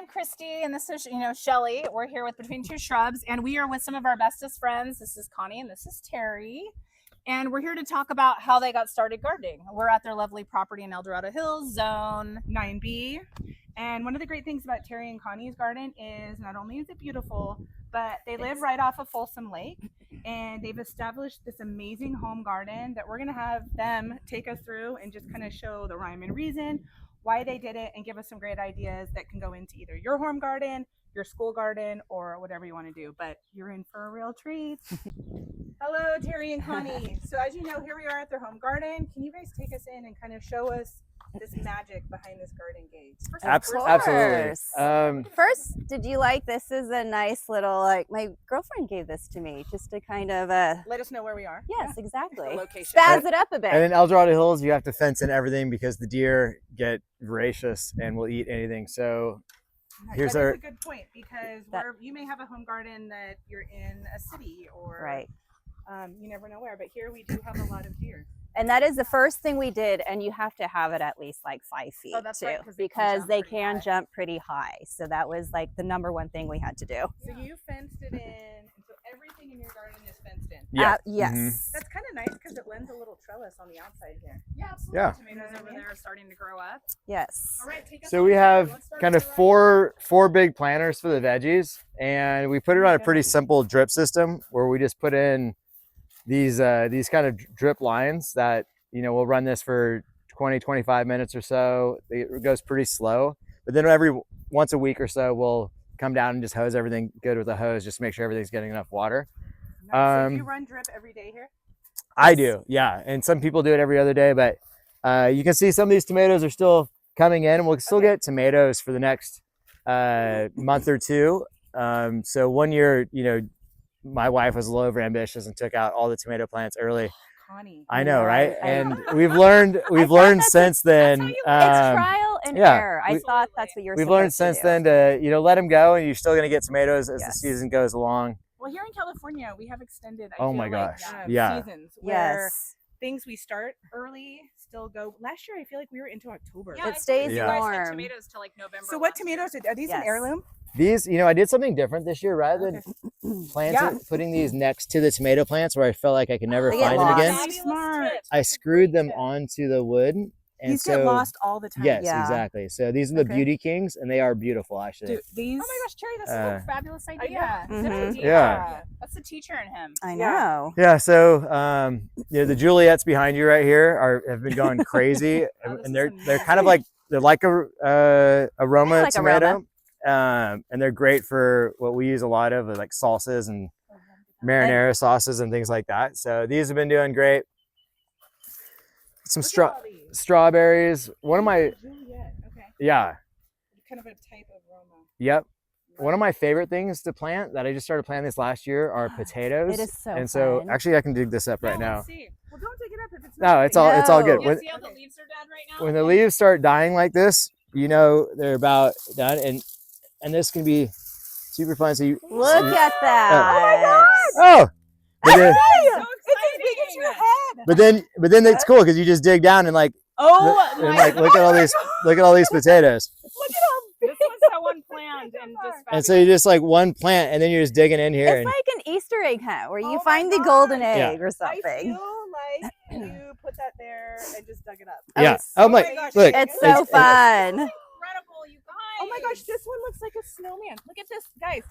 I'm Christy, and this is, Shelley. We're here with Between Two Shrubs, and we are with some of our bestest friends. This is Connie, and this is Terry. And we're here to talk about how they got started gardening. We're at their lovely property in El Dorado Hills, Zone 9B. And one of the great things about Terry and Connie's garden is not only is it beautiful, but they live right off of Folsom Lake. And they've established this amazing home garden that we're going to have them take us through and just kind of show the rhyme and reason why they did it and give us some great ideas that can go into either your home garden, your school garden, or whatever you want to do. But you're in for a real treat. Hello, Terry and Connie. So as you know, here we are at their home garden. Can you guys take us in and kind of show us this magic behind this garden gate? Absolutely. First, did you like this? Is a nice little, my girlfriend gave this to me just to kind of let us know where we are. Yes, exactly. The location. Spaz it up a bit. And in El Dorado Hills, you have to fence in everything because the deer get voracious and will eat anything. So here's That's a good point, because you may have a home garden that you're in a city or right. You never know where, but here we do have a lot of deer. And that is the first thing we did, and you have to have it at least 5 feet that's too, right, because they can jump pretty high. So that was the number one thing we had to do. So you fenced it in, and so everything in your garden is fenced in. Yeah. Yes. Mm-hmm. That's kind of nice because it lends a little trellis on the outside here. Yeah, absolutely. Yeah. Tomatoes over there are starting to grow up. Yes. All right, take us So on we inside. have Let's start kind of with the four big planters for the veggies, and we put it on a pretty simple drip system where we just put in these kind of drip lines that, we'll run this for 20-25 minutes or so. It goes pretty slow, but then every once a week or so we'll come down and just hose everything good with a hose just to make sure everything's getting enough water. So do you run drip every day here? I do, yeah, and some people do it every other day, but you can see some of these tomatoes are still coming in, and we'll still get tomatoes for the next month or two. So one year, my wife was a little over ambitious and took out all the tomato plants early. Connie. I know, right? And we've learned since then. It's trial and error. I thought that's what you're. We've learned since then to let them go, and you're still going to get tomatoes as the Yes. season goes along. Well, here in California, we have extended. Oh my gosh, yeah. Seasons where Yes. things we start early still go. Last year, I feel like we were into October. Yeah, it stays Yeah. warm. Tomatoes till November. So what tomatoes are these? Yes. An heirloom? These, I did something different this year. Rather than putting these next to the tomato plants where I felt like I could never They get find them again, lost. Smart. I screwed them onto the wood. And These so, get lost all the time. Yes, Yeah. exactly. So these are the beauty kings, and they are beautiful, actually. Dude, these. Oh my gosh, Terry, that's a fabulous idea. Mhm. Good idea. Yeah. That's the teacher in him. I know. Yeah, so the Juliets behind you right here have been going crazy, and they're kind of like a Roma like tomato, and they're great for what we use a lot of, like salsas and marinara sauces and things like that. So these have been doing great. Some strawberries. One of my Juliet. Okay. yeah. Kind of a type of Roma. Yep. One of my favorite things to plant that I just started planting this last year are potatoes. It is so and so fun. actually I can dig this up right now. Let's see. Well, don't dig it up if it's No, not it's all good. No. You see how the leaves are dead right now? When the leaves start dying like this, they're about done, and this can be super fun. So Look at that. oh, but then, So it's your head. but then it's cool because you just dig down and look at all these potatoes. Look at how this was so unplanned and just And so you just one plant, and then you're just digging in here. It's like an Easter egg hunt where you Oh find my the golden gosh. egg or I something. feel like you put that there and just dug it up. Yeah. Oh, Oh my gosh. look. It's so fun. Incredible, you guys. Oh my gosh, this one looks like a snowman. Look at this, guys.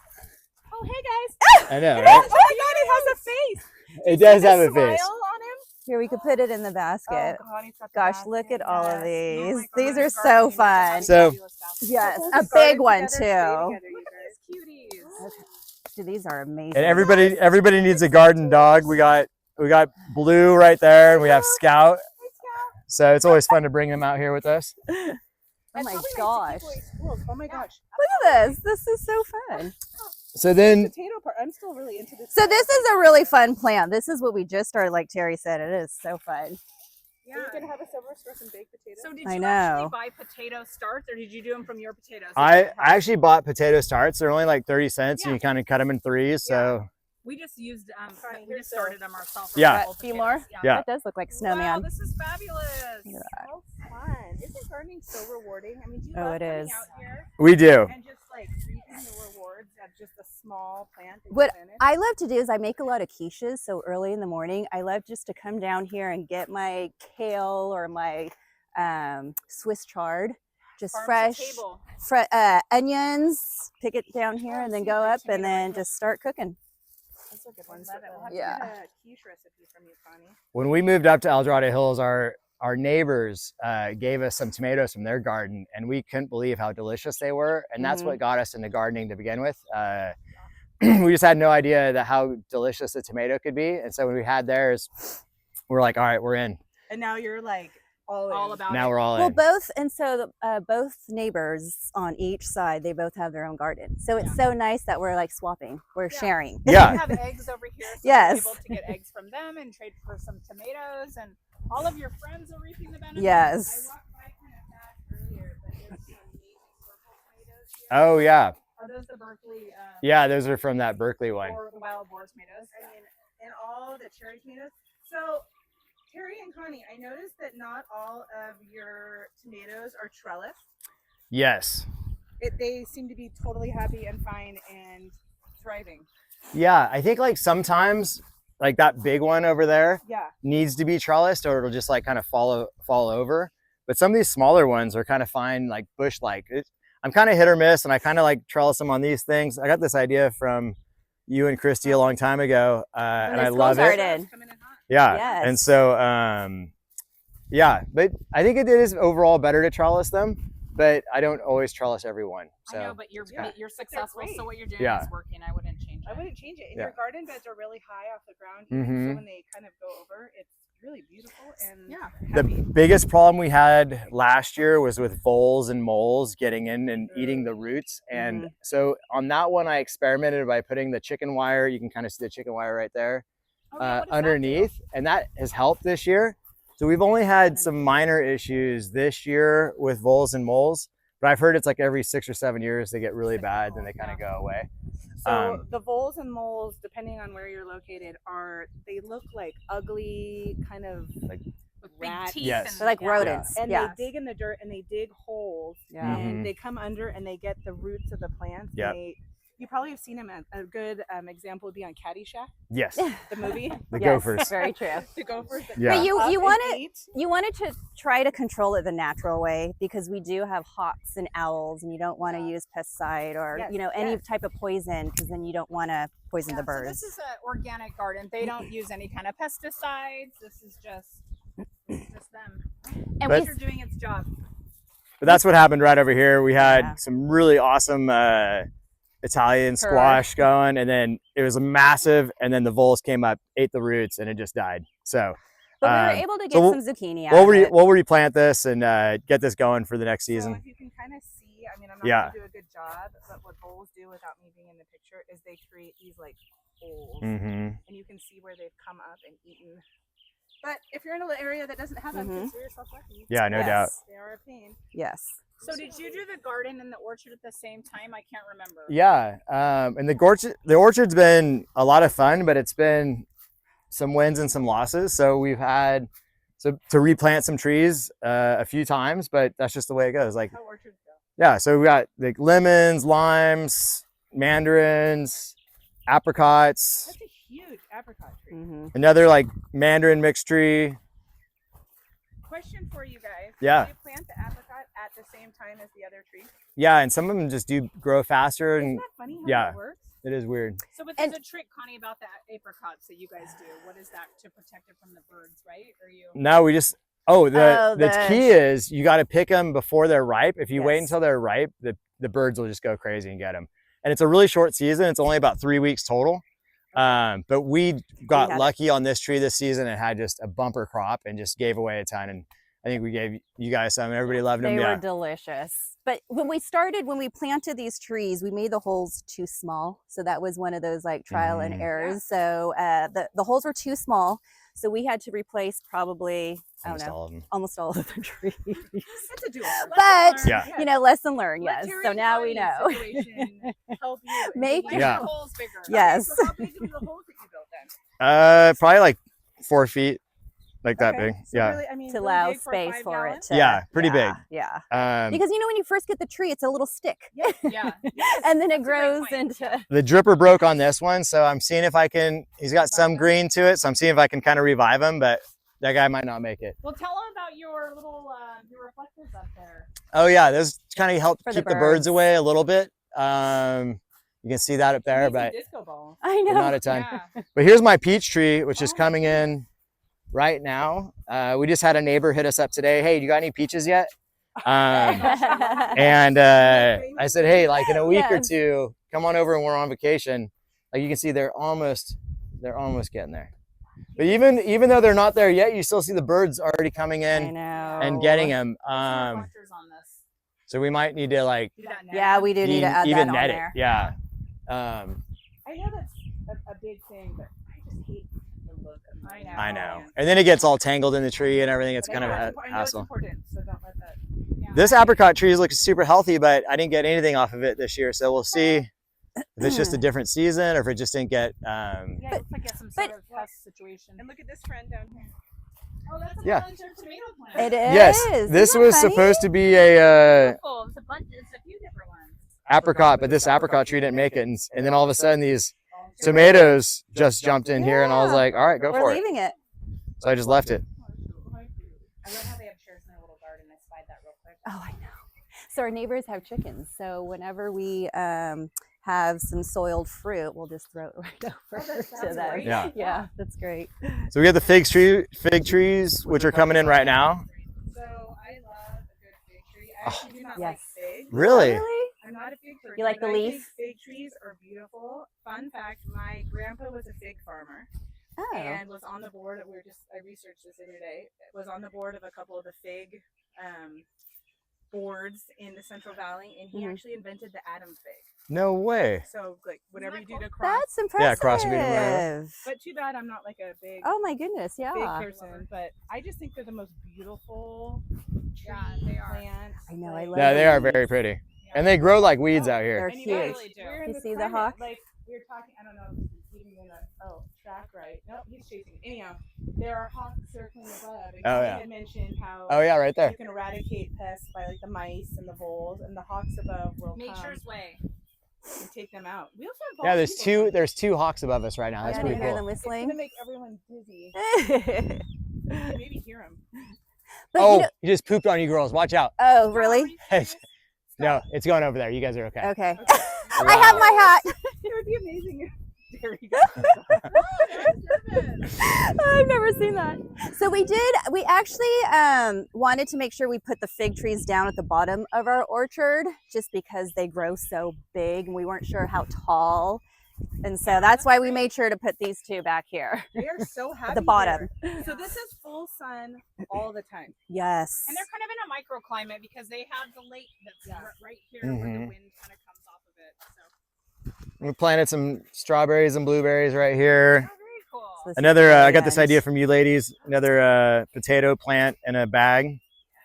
Oh, hey guys. I know, Oh right? my god, it has a face. It does have a Smile face. on him. Here, we could put it in the basket. Oh god, he's got the Gosh, basket. look at all of Yes. these. Oh my These God, are so gardening is fun. So- fabulous basket. Yes, Hold a this big garden one, together, stay too. together, you guys. Look at these cuties. Dude, these are amazing. And everybody needs a garden dog. We got Blue right there, and we have Scout. So it's always fun to bring them out here with us. Oh And my probably nice to gosh. keep away squirrels. Oh my gosh. Look at this. This is so fun. So then, Potato part. I'm still really into this. So this is a really fun plant. This is what we just started, like Terry said. It is so fun. Yeah. Are you gonna have us over for some baked potatoes? So did I you know. actually buy potato starts, or did you do them from your potatoes? I actually bought potato starts. They're only like 30 cents, and Yeah. you kind of cut them in threes. So We just used, we just started them ourselves. Yeah. A few more? Yeah. That does look like Wow, snowman. this is fabulous. Look at that. So fun. Isn't gardening so rewarding? I mean, do you Oh, love it coming is. out here we do. and just small plant that What you planted? I love to do is I make a lot of quiches. So early in the morning, I love just to come down here and get my kale or my Swiss chard, just Farm to fresh, table. onions. Pick it down here and then go up and then just start cooking. Those are good ones. We'll have Yeah. to get a quiche recipe from you, Connie. When we moved up to El Dorado Hills, our neighbors gave us some tomatoes from their garden, and we couldn't believe how delicious they were. And that's what got us into gardening to begin with. We just had no idea that how delicious a tomato could be. And so when we had theirs, we're like, all right, we're in. And now you're like all about Now it. we're all Well, in. both neighbors on each side, they both have their own garden. So it's so nice that we're like swapping, we're sharing. Yeah. We have eggs over here, so Yes. we're able to get eggs from them and trade for some tomatoes, and all of your friends are reaping the benefits. Yes. I walked by kind of fast earlier, but there's some amazing purple tomatoes here. Oh yeah. Are those the Berkeley? Yeah, those are from that Berkeley one. Or the wild boar tomatoes? I mean, and all the cherry tomatoes. So, Terry and Connie, I noticed that not all of your tomatoes are trellis. Yes. They seem to be totally happy and fine and thriving. Yeah, I think like sometimes like that big one over there Yeah. needs to be trellised or it'll just like kind of fall over. But some of these smaller ones are kind of fine, like bush-like. I'm kind of hit or miss, and I kind of like trellis them on these things. I got this idea from you and Christy a long time ago, and I love it. Garden. Yeah, Yes. and so yeah, but I think it is overall better to trellis them, but I don't always trellis everyone. So I know, but you're successful, great. so what you're doing Yeah. is working. I wouldn't change it. I wouldn't change it. And Yeah. your garden beds are really high off the ground here, Mhm. so when they kind of go over, it's really beautiful and Yeah. the happy. biggest problem we had last year was with voles and moles getting in and eating the roots. And so on that one, I experimented by putting the chicken wire. You can kind of see the chicken wire right there Oh, yeah, what does that underneath, and that has helped this year. So we've only had some minor issues this year with voles and moles, but I've heard it's like every 6 or 7 years they get really bad, then they kind of go away. So the voles and moles, depending on where you're located, they look like ugly kind of Like With big rat. teeth Yes. and They're like yeah. rodents. And Yeah. they dig in the dirt and they dig holes Yeah. Mhm. and they come under and they get the roots of the plants. Yep. You probably have seen them. A good example would be on Caddyshack, Yes, the movie. the Yes, gophers. Very true. The gophers. that Yeah. But you come up and want it. eat. You wanted to try to control it the natural way because we do have hawks and owls, and you don't want to use pesticide or Yes, any yes. type of poison because then you don't want to poison the So birds. this is an organic garden. They don't use any kind of pesticides. This is just them. And But- we You're doing its job. But that's what happened right over here. We had Yeah. some really awesome Italian squash going, and then it was massive, and then the voles came up, ate the roots, and it just died. So But we were able to get so some zucchini out of it. we'll replant this and get this going for the next So season. if you can kind of see, I mean, I'm not Yeah. going to do a good job, but what voles do without me being in the picture is they create these like holes, Mm-hmm. and you can see where they've come up and eaten. But if you're in an area that doesn't have them, consider yourself lucky. Yeah, no doubt. Yes. They are a pain. Yes. So did you do the garden and the orchard at the same time? I can't remember. Yeah, and the orchard's been a lot of fun, but it's been some wins and some losses. So we've had to replant some trees a few times, but that's just the way it goes. Like, How orchards go. yeah, so we got like lemons, limes, mandarins, apricots, That's a huge apricot tree. hmm another like mandarin mixed tree. Question for you guys. Yeah. Do you plant the apricot at the same time as the other tree? Yeah, and some of them just do grow faster, Isn't and that funny how yeah. that works? it is weird. So but And- there's a trick, Connie, about the apricots that you guys do. What is that to protect it from the birds, right? Or you? No, we just the key is you got to pick them before they're ripe. If you wait Yes. until they're ripe, the birds will just go crazy and get them. And it's a really short season. It's only about 3 weeks total. But we got had it. lucky on this tree this season and had just a bumper crop and just gave away a ton. And I think we gave you guys some. Everybody loved them. They Yeah. were delicious. But when we planted these trees, we made the holes too small. So that was one of those like trial and Mhm. errors. So the holes were too small. So we had to replace probably, Almost all of them. almost all of the trees. That's a doable. But, Yeah. lesson learned, Let yes. Terry So and now we Connie's know. situation Help you. in Make- digging Yeah. out. holes bigger. Yes. So how big are the holes that you built then? Probably like 4 feet, like that Okay, big. so Yeah. really, I mean, To really allow big for space 5 for it. gallons? Yeah, pretty big. Yeah. Um, Because when you first get the tree, it's a little stick. Yeah. And and then it That's a great grows point. into. The dripper broke on this one, so I'm seeing if I can. He's got some green to it, so I'm seeing if I can kind of revive him. But that guy might not make it. Well, tell them about your little your reflectors up there. Oh yeah, those kind of help For the keep the birds birds. away a little bit. You can see that up there, Maybe but disco ball. I know. not a ton. Yeah. But here's my peach tree, which is Oh, coming in right now. We just had a neighbor hit us up today. Hey, do you got any peaches yet? And I said, hey, like in a week or Yes. two, come on over and we're on vacation. Like you can see, they're almost getting there. But even though they're not there yet, you still see the birds already coming I in know. and getting them. What's the reflectors on this? So we might need to like Do that now? Yeah, we do need to add even that on net there. it. Yeah. I know that's a big thing, but I just hate the look of my I know. And then it gets all tangled in the tree and everything. It's But kind of I a know it's hassle. important, so don't let that. Yeah. This apricot tree is looking super healthy, but I didn't get anything off of it this year. So we'll see if it's just a different season or if it just didn't get. Yeah, it looks like it's some sort of pest situation. And look at this friend down here. Oh, that's a Yeah. volunteer tomato plant. It is. Yes, this Isn't that was funny? supposed to be a Beautiful. It's a bunch. It's a few different ones. apricot, but this apricot tree didn't make it. And then all of a sudden, these tomatoes just jumped in here, and I was Yeah. like, all right, go We're for it. leaving it. So I just left it. I love how they have chairs in their little garden. I spied that real quick. Oh, I know. So our neighbors have chickens. So whenever we have some soiled fruit, we'll just throw it right over to them. great. Yeah. Yeah, that's great. So we got the fig trees, which are coming in right now. So I love a good fig tree. I actually do not Yes. like figs. Really? Really? I'm not a fig person. You like the but I think leaf? Fig trees are beautiful. Fun fact: my grandpa was a fig farmer Oh. and was on the board. I researched this the other day. Was on the board of a couple of the fig boards in the Central Valley, and he Mhm. actually invented the Adam fig. No way. So like whatever you do to cross. That's impressive. Yeah, crossbreed or whatever. But too bad I'm not like a big Oh my goodness, big yeah. person. But I just think they're the most beautiful Yeah, they are. plants. I know, I Like, love Yeah, they are these. very pretty. And they grow like weeds out here. They're And you huge. guys, we're in You this see the climate, hawk? Like we were talking, I don't know if he's even gonna track right. Nope, he's chasing. Anyhow, there are hawks circling above. And Oh, Connie yeah. had mentioned how Oh yeah, right there. you can eradicate pests by like the mice and the voles, and the hawks above will come Nature's way. and take them out. We also have Yeah, bald eagles. there's two hawks above us right now. That's Yeah, pretty you hear cool. them It's whistling. gonna make everyone dizzy. But You can maybe hear them. Oh, you know, he just pooped on you girls. Watch out. oh, really? No, it's going over there. You guys are okay. Okay. Wow. I have my hat. It would be amazing if there we go. I've never seen that. So we actually wanted to make sure we put the fig trees down at the bottom of our orchard just because they grow so big and we weren't sure how tall. And so that's why we made sure to put these two back here They are so happy. at the bottom. here. So this is full sun all the time. Yes. And they're kind of in a microclimate because they have the lake that's right here where the Mhm. wind kind of comes off of it. So We planted some strawberries and blueberries right here. oh, very cool. So this is Another, the I got this end. idea from you ladies. Another potato plant in a bag.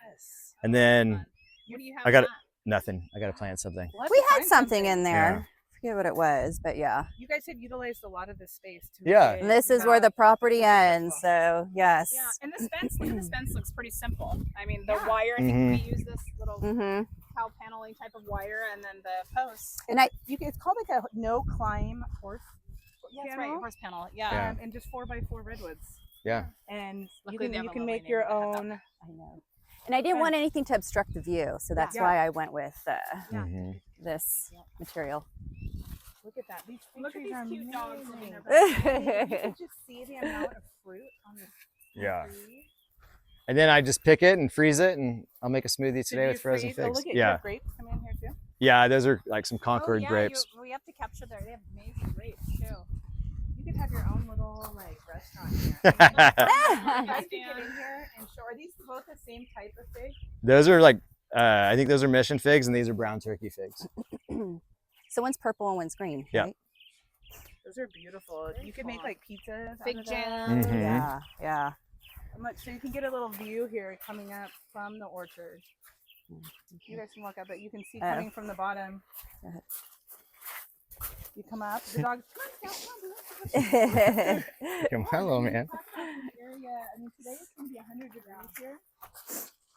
Yes. And then What do you have? I got in that? nothing. I got to plant something. We'll have We to had find something in Yeah. there. I forget what it was, but yeah. You guys have utilized a lot of this space to Yeah. make And this is where the not- property ends. So yes. Yeah, and this fence, look at this fence, looks pretty simple. I mean, the Yeah. wire, I think Mhm. we use this little Mm-hmm. cow paneling type of wire, and then the posts. it's called like a no climb horse. Yeah, that's panel, right, horse panel. Yeah. Yeah. and just 4x4 redwoods. Yeah. And Luckily they have you a can lovely make your neighborhood that own. I know. And I didn't want anything to obstruct the view, so that's Yeah. why I went with Yeah. Mhm. this material. Look at that. These fig Look at trees these are cute dogs living amazing. their You can just see the amount of fruit on this Yeah. tree. And then I just pick it and freeze it, and I'll make a smoothie Did today you with frozen freeze- Oh, figs. look at you Yeah. have grapes coming in here too. Yeah, those are like some Concord yeah, grapes. we have to capture their. They have amazing grapes too. You could have your own little like restaurant here. Yeah. You guys could get in here and show. Are these both the same type of fig? Those are like, I think those are mission figs, and these are brown turkey figs. So one's purple and one's green. Yeah. Right? Those are beautiful. You could make like pizzas. Fig out of jam. them. Mhm. Yeah. Yeah. So you can get a little view here coming up from the orchard. You guys can walk up, but you can see Oh. coming from the bottom. Go ahead. You come up. The dogs. Come on, Scout, come on. Hello, man. Talk about the area. I mean, today it's going to be 100 degrees here.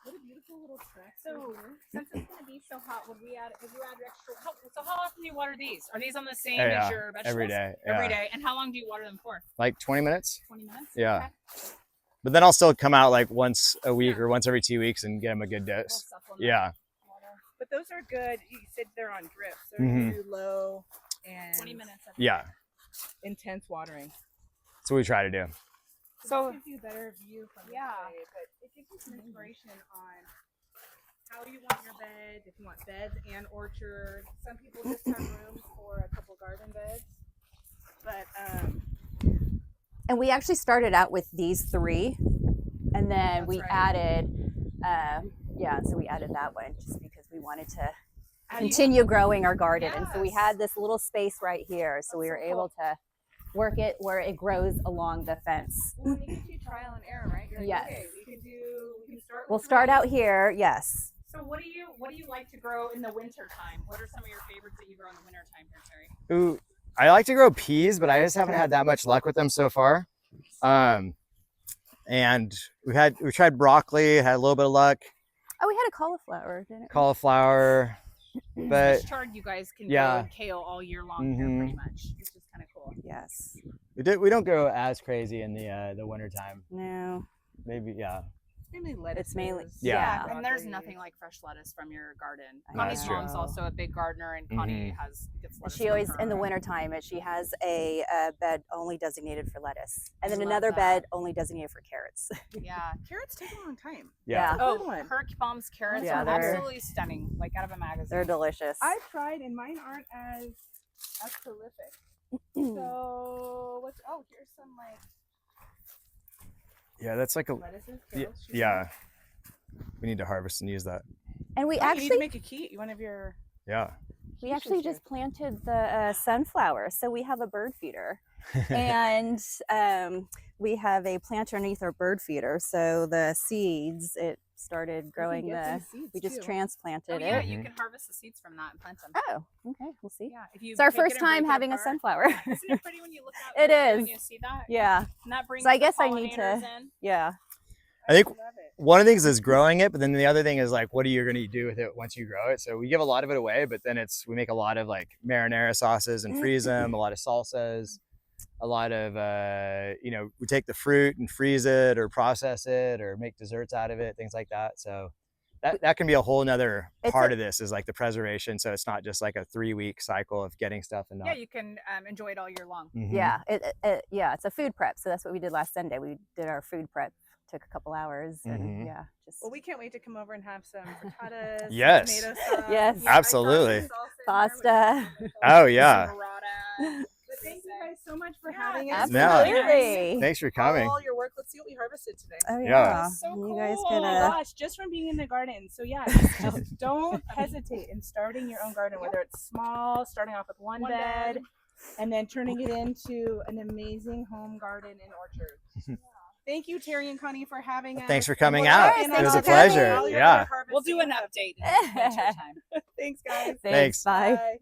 What a beautiful little trek. So since it's gonna be so hot, would you add extra? So how often do do you water these? Are these on the same Oh, as yeah. your vegetables? Every day. Every Yeah. day. And how long do you water them for? Like 20 minutes. 20 minutes? Yeah. Okay. But then I'll still come out like once a week Yeah. or once every 2 weeks and get them a good Little dose. supplement Yeah. water. But those are good. You said they're on drips. They're Mhm. too low and 20 minutes. every Yeah. day. intense watering. That's what we try to do. So It gives you a better view from this way, but it gives you some inspiration on how you want your beds, if you want beds and orchard. Some people just have room for a couple garden beds. But And we actually started out with these 3, and then That's we right. added, so we added that one just because we wanted to How do you- continue growing our garden. And so we Yes. had this little space right here, so we That's were so able to work it where it grows along the fence. well, when you can do trial and error, right? You're like, Yes. okay, we can start with We'll start 3. out here, yes. So what do you like to grow in the winter time? What are some of your favorites that you grow in the winter time here, Terry? Ooh, I like to grow peas, but I just haven't had that much luck with them so far. And we tried broccoli, had a little bit of luck, Oh, we had a cauliflower, didn't we? cauliflower, but Chard, you guys can yeah. grow kale all year long here pretty much, which is kind of cool. Yes. we don't go as crazy in the winter time. No. Maybe, yeah. Mainly lettuce. It's mainly- Yeah. And there's nothing like fresh lettuce from your garden. I Connie's That's true. mom's also a big gardener, and Connie gets lettuce. She from always, her. in the wintertime, she has a bed only designated for lettuce. And then Love another that. bed only designated for carrots. Yeah. Carrots take a long time. Yeah. Yeah. Oh, Good one. her mom's carrots Yeah, are they're- absolutely stunning, like out of a magazine. They're delicious. I've tried and mine aren't as prolific. So here's some like Yeah, that's like a, lettuces. yeah, kales, yeah. We need to harvest and use that. And we Oh, you need to actually make a key. One of your Yeah. we actually just planted the sunflower, so we have a bird feeder. And we have a plant underneath our bird feeder, so the seeds, it started growing we just transplanted Oh, yeah, it. you can harvest the seeds from that and plant them. Oh, okay, we'll see. Yeah, if you It's our pick it first and time break it having a apart. sunflower. Isn't it pretty when you look out? It When is. you see that. Yeah, And that brings So I the guess I need to- pollinators in. yeah. I think love it. one of the things is growing it, but then the other thing is like, what are you going to do with it once you grow it? So we give a lot of it away, but then we make a lot of like marinara sauces and freeze them, a lot of salsas, a lot of, we take the fruit and freeze it or process it or make desserts out of it, things like that. So that can be a whole nother part of this is like the preservation. So it's not just like a 3-week cycle of getting stuff and not. Yeah, you can enjoy it all year long. Mhm. Yeah, it's a food prep. So that's what we did last Sunday. We did our food prep. Took a couple hours, and Mhm. yeah, just Well, we can't wait to come over and have some frittatas, some Yes. tomato sauce. Yes. Yeah, I saw Absolutely. some salsa in there with pasta. some Oh, yeah. Some burrata. But thank you guys so much for Yeah, having us. Absolutely. Thanks for coming. All your work. Let's see what we harvested today. Oh Yeah. yeah, That's so you guys cool. Oh could. my gosh, just from being in the garden. So yeah, don't hesitate in starting your own garden, whether it's small, starting off with one bed, and then turning it into an amazing home garden and orchard. Thank you, Terry and Connie, for having us. Thanks for coming We'll out. check in It on was all a the- pleasure. all your Yeah. harvesting We'll do an stuff. update in winter time. Thanks, guys. Thanks. Bye. Bye.